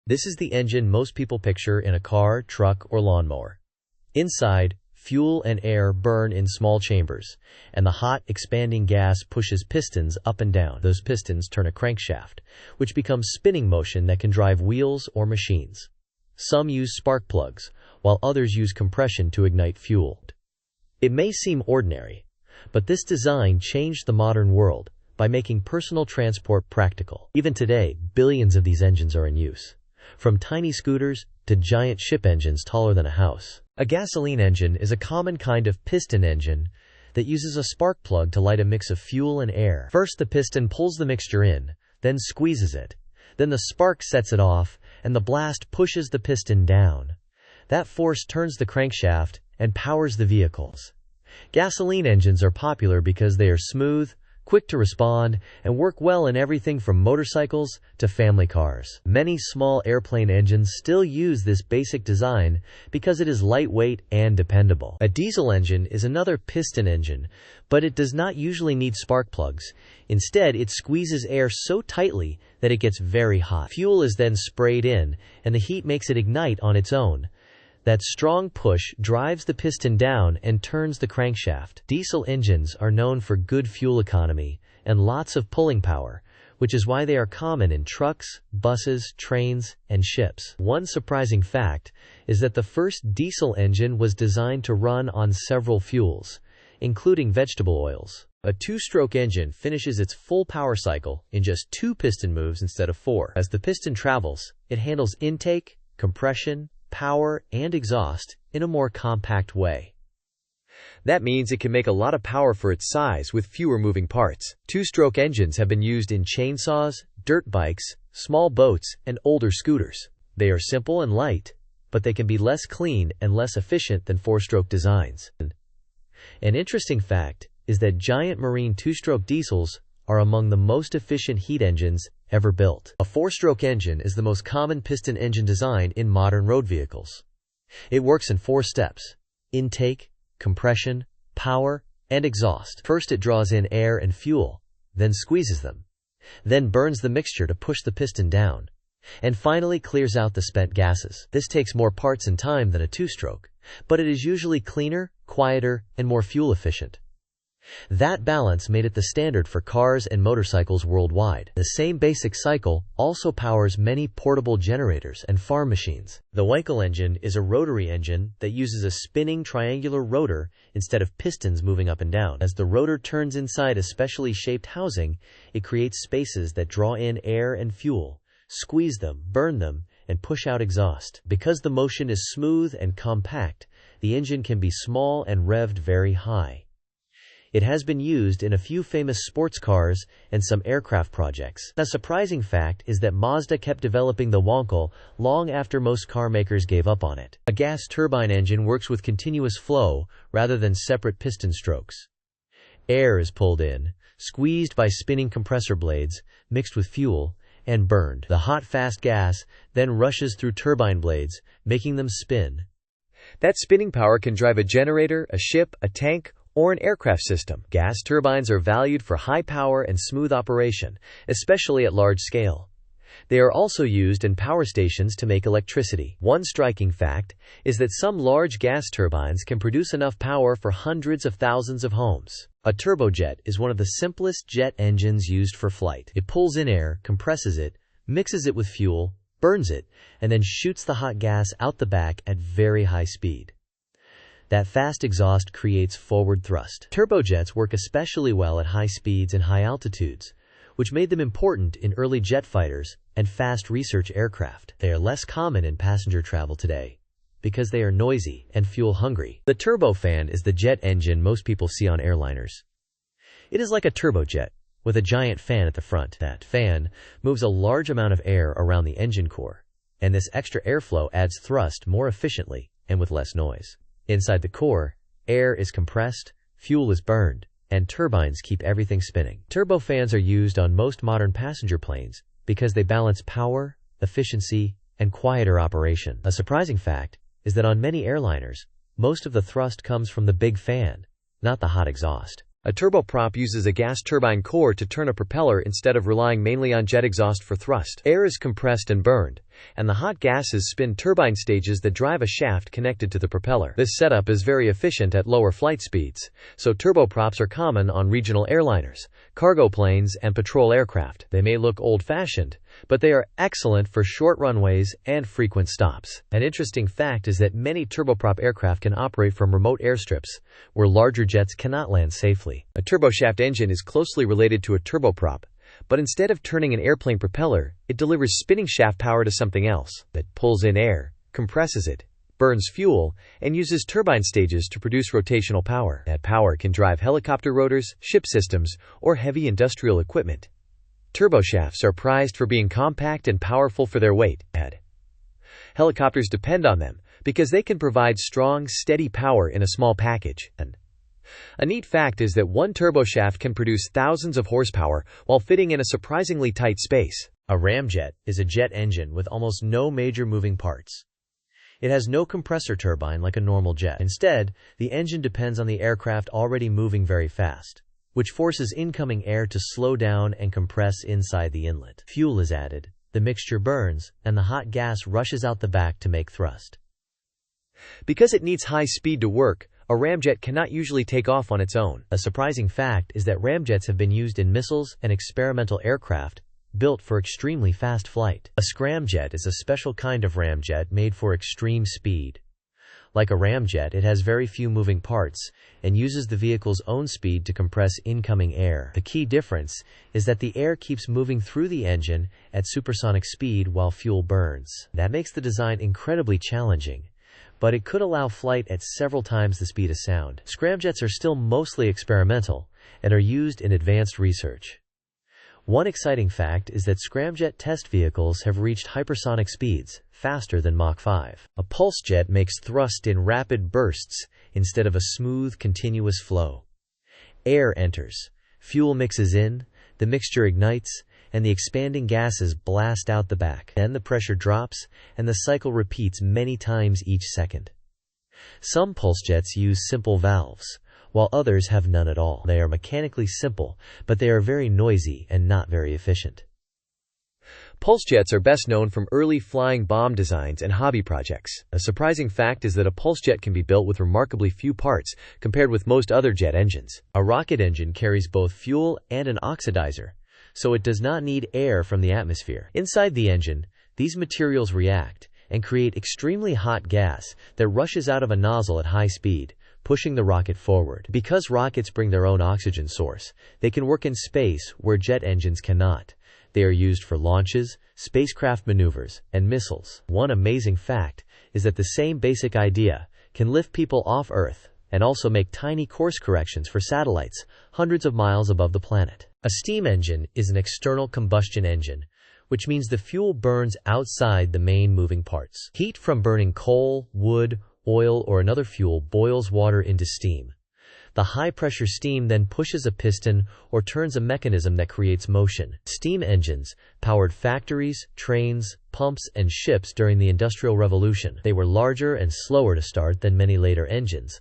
This is the engine most people picture in a car, truck, or lawnmower. Inside, fuel and air burn in small chambers, and the hot, expanding gas pushes pistons up and down. Those pistons turn a crankshaft, which becomes spinning motion that can drive wheels or machines. Some use spark plugs, while others use compression to ignite fuel. It may seem ordinary, but this design changed the modern world by making personal transport practical. Even today, billions of these engines are in use, from tiny scooters to giant ship engines taller than a house. A gasoline engine is a common kind of piston engine that uses a spark plug to light a mix of fuel and air. First, the piston pulls the mixture in, then squeezes it. Then the spark sets it off, and the blast pushes the piston down. That force turns the crankshaft and powers the vehicles. Gasoline engines are popular because they are smooth, quick to respond, and work well in everything from motorcycles to family cars. Many small airplane engines still use this basic design because it is lightweight and dependable. A diesel engine is another piston engine, but it does not usually need spark plugs. Instead, it squeezes air so tightly that it gets very hot. Fuel is then sprayed in, and the heat makes it ignite on its own. That strong push drives the piston down and turns the crankshaft. Diesel engines are known for good fuel economy and lots of pulling power, which is why they are common in trucks, buses, trains, and ships. One surprising fact is that the first diesel engine was designed to run on several fuels, including vegetable oils. A two-stroke engine finishes its full power cycle in just 2 piston moves instead of 4. As the piston travels, it handles intake, compression, power, and exhaust in a more compact way. That means it can make a lot of power for its size with fewer moving parts. Two-stroke engines have been used in chainsaws, dirt bikes, small boats, and older scooters. They are simple and light, but they can be less clean and less efficient than 4-stroke designs. An interesting fact is that giant marine two-stroke diesels are among the most efficient heat engines ever built. A 4-stroke engine is the most common piston engine design in modern road vehicles. It works in 4 steps: intake, compression, power, and exhaust. First, it draws in air and fuel, then squeezes them, then burns the mixture to push the piston down, and finally clears out the spent gases. This takes more parts and time than a 2-stroke, but it is usually cleaner, quieter, and more fuel efficient. That balance made it the standard for cars and motorcycles worldwide. The same basic cycle also powers many portable generators and farm machines. The Wankel engine is a rotary engine that uses a spinning triangular rotor instead of pistons moving up and down. As the rotor turns inside a specially shaped housing, it creates spaces that draw in air and fuel, squeeze them, burn them, and push out exhaust. Because the motion is smooth and compact, the engine can be small and revved very high. It has been used in a few famous sports cars and some aircraft projects. A surprising fact is that Mazda kept developing the Wankel long after most car makers gave up on it. A gas turbine engine works with continuous flow rather than separate piston strokes. Air is pulled in, squeezed by spinning compressor blades, mixed with fuel, and burned. The hot, fast gas then rushes through turbine blades, making them spin. That spinning power can drive a generator, a ship, a tank, or an aircraft system. Gas turbines are valued for high power and smooth operation, especially at large scale. They are also used in power stations to make electricity. One striking fact is that some large gas turbines can produce enough power for hundreds of thousands of homes. A turbojet is one of the simplest jet engines used for flight. It pulls in air, compresses it, mixes it with fuel, burns it, and then shoots the hot gas out the back at very high speed. That fast exhaust creates forward thrust. Turbojets work especially well at high speeds and high altitudes, which made them important in early jet fighters and fast research aircraft. They are less common in passenger travel today because they are noisy and fuel-hungry. The turbofan is the jet engine most people see on airliners. It is like a turbojet, with a giant fan at the front. That fan moves a large amount of air around the engine core, and this extra airflow adds thrust more efficiently and with less noise. Inside the core, air is compressed, fuel is burned, and turbines keep everything spinning. Turbofans are used on most modern passenger planes because they balance power, efficiency, and quieter operation. A surprising fact is that on many airliners, most of the thrust comes from the big fan, not the hot exhaust. A turboprop uses a gas turbine core to turn a propeller instead of relying mainly on jet exhaust for thrust. Air is compressed and burned, and the hot gases spin turbine stages that drive a shaft connected to the propeller. This setup is very efficient at lower flight speeds, so turboprops are common on regional airliners, cargo planes, and patrol aircraft. They may look old-fashioned, but they are excellent for short runways and frequent stops. An interesting fact is that many turboprop aircraft can operate from remote airstrips, where larger jets cannot land safely. A turboshaft engine is closely related to a turboprop, but instead of turning an airplane propeller, it delivers spinning shaft power to something else that pulls in air, compresses it, burns fuel, and uses turbine stages to produce rotational power. That power can drive helicopter rotors, ship systems, or heavy industrial equipment. Turboshafts are prized for being compact and powerful for their weight. Helicopters depend on them because they can provide strong, steady power in a small package. A neat fact is that one turboshaft can produce thousands of horsepower while fitting in a surprisingly tight space. A ramjet is a jet engine with almost no major moving parts. It has no compressor turbine like a normal jet. Instead, the engine depends on the aircraft already moving very fast, which forces incoming air to slow down and compress inside the inlet. Fuel is added, the mixture burns, and the hot gas rushes out the back to make thrust. Because it needs high speed to work, a ramjet cannot usually take off on its own. A surprising fact is that ramjets have been used in missiles and experimental aircraft built for extremely fast flight. A scramjet is a special kind of ramjet made for extreme speed. Like a ramjet, it has very few moving parts and uses the vehicle's own speed to compress incoming air. The key difference is that the air keeps moving through the engine at supersonic speed while fuel burns. That makes the design incredibly challenging, but it could allow flight at several times the speed of sound. Scramjets are still mostly experimental and are used in advanced research. One exciting fact is that scramjet test vehicles have reached hypersonic speeds, faster than Mach 5. A pulsejet makes thrust in rapid bursts instead of a smooth, continuous flow. Air enters, fuel mixes in, the mixture ignites, and the expanding gases blast out the back. Then the pressure drops, and the cycle repeats many times each second. Some pulsejets use simple valves, while others have none at all. They are mechanically simple, but they are very noisy and not very efficient. Pulsejets are best known from early flying bomb designs and hobby projects. A surprising fact is that a pulsejet can be built with remarkably few parts compared with most other jet engines. A rocket engine carries both fuel and an oxidizer, so it does not need air from the atmosphere. Inside the engine, these materials react and create extremely hot gas that rushes out of a nozzle at high speed, pushing the rocket forward. Because rockets bring their own oxygen source, they can work in space where jet engines cannot. They are used for launches, spacecraft maneuvers, and missiles. One amazing fact is that the same basic idea can lift people off Earth and also make tiny course corrections for satellites hundreds of miles above the planet. A steam engine is an external combustion engine, which means the fuel burns outside the main moving parts. Heat from burning coal, wood, oil, or another fuel boils water into steam. The high-pressure steam then pushes a piston or turns a mechanism that creates motion. Steam engines powered factories, trains, pumps, and ships during the Industrial Revolution. They were larger and slower to start than many later engines,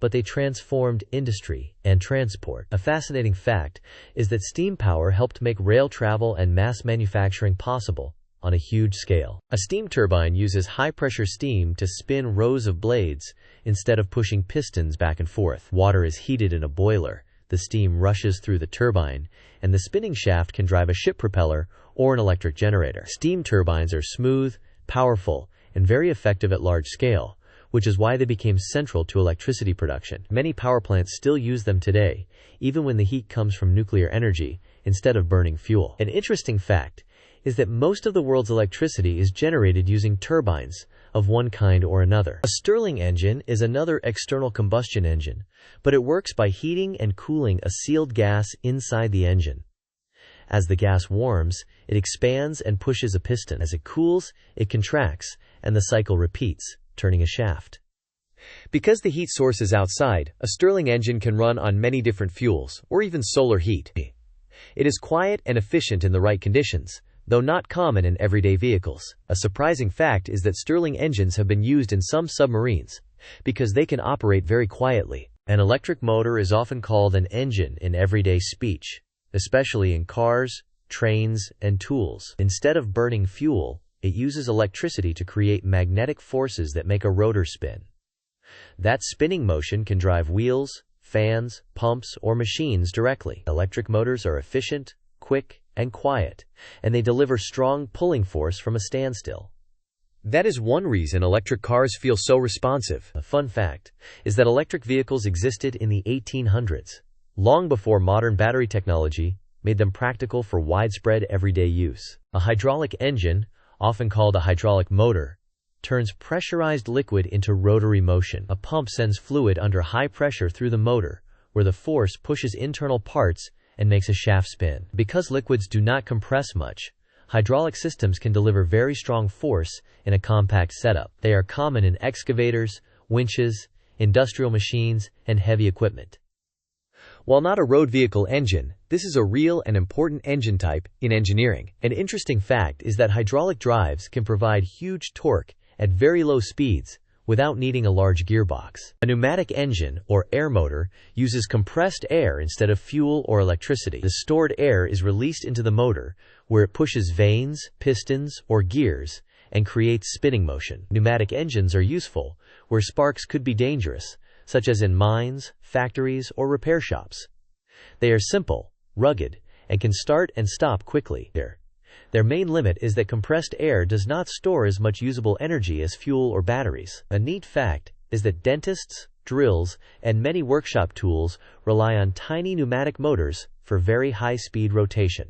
but they transformed industry and transport. A fascinating fact is that steam power helped make rail travel and mass manufacturing possible on a huge scale. A steam turbine uses high-pressure steam to spin rows of blades instead of pushing pistons back and forth. Water is heated in a boiler, the steam rushes through the turbine, and the spinning shaft can drive a ship propeller or an electric generator. Steam turbines are smooth, powerful, and very effective at large scale, which is why they became central to electricity production. Many power plants still use them today, even when the heat comes from nuclear energy instead of burning fuel. An interesting fact is that most of the world's electricity is generated using turbines of one kind or another. A Stirling engine is another external combustion engine, but it works by heating and cooling a sealed gas inside the engine. As the gas warms, it expands and pushes a piston. As it cools, it contracts, and the cycle repeats, turning a shaft. Because the heat source is outside, a Stirling engine can run on many different fuels, or even solar heat. It is quiet and efficient in the right conditions, though not common in everyday vehicles. A surprising fact is that Stirling engines have been used in some submarines because they can operate very quietly. An electric motor is often called an engine in everyday speech, especially in cars, trains, and tools. Instead of burning fuel, it uses electricity to create magnetic forces that make a rotor spin. That spinning motion can drive wheels, fans, pumps, or machines directly. Electric motors are efficient, quick, and quiet, and they deliver strong pulling force from a standstill. That is one reason electric cars feel so responsive. A fun fact is that electric vehicles existed in the 1800s, long before modern battery technology made them practical for widespread everyday use. A hydraulic engine, often called a hydraulic motor, turns pressurized liquid into rotary motion. A pump sends fluid under high pressure through the motor, where the force pushes internal parts and makes a shaft spin. Because liquids do not compress much, hydraulic systems can deliver very strong force in a compact setup. They are common in excavators, winches, industrial machines, and heavy equipment. While not a road vehicle engine, this is a real and important engine type in engineering. An interesting fact is that hydraulic drives can provide huge torque at very low speeds without needing a large gearbox. A pneumatic engine, or air motor, uses compressed air instead of fuel or electricity. The stored air is released into the motor, where it pushes vanes, pistons, or gears, and creates spinning motion. Pneumatic engines are useful where sparks could be dangerous, such as in mines, factories, or repair shops. They are simple, rugged, and can start and stop quickly. Their main limit is that compressed air does not store as much usable energy as fuel or batteries. A neat fact is that dentists, drills, and many workshop tools rely on tiny pneumatic motors for very high-speed rotation.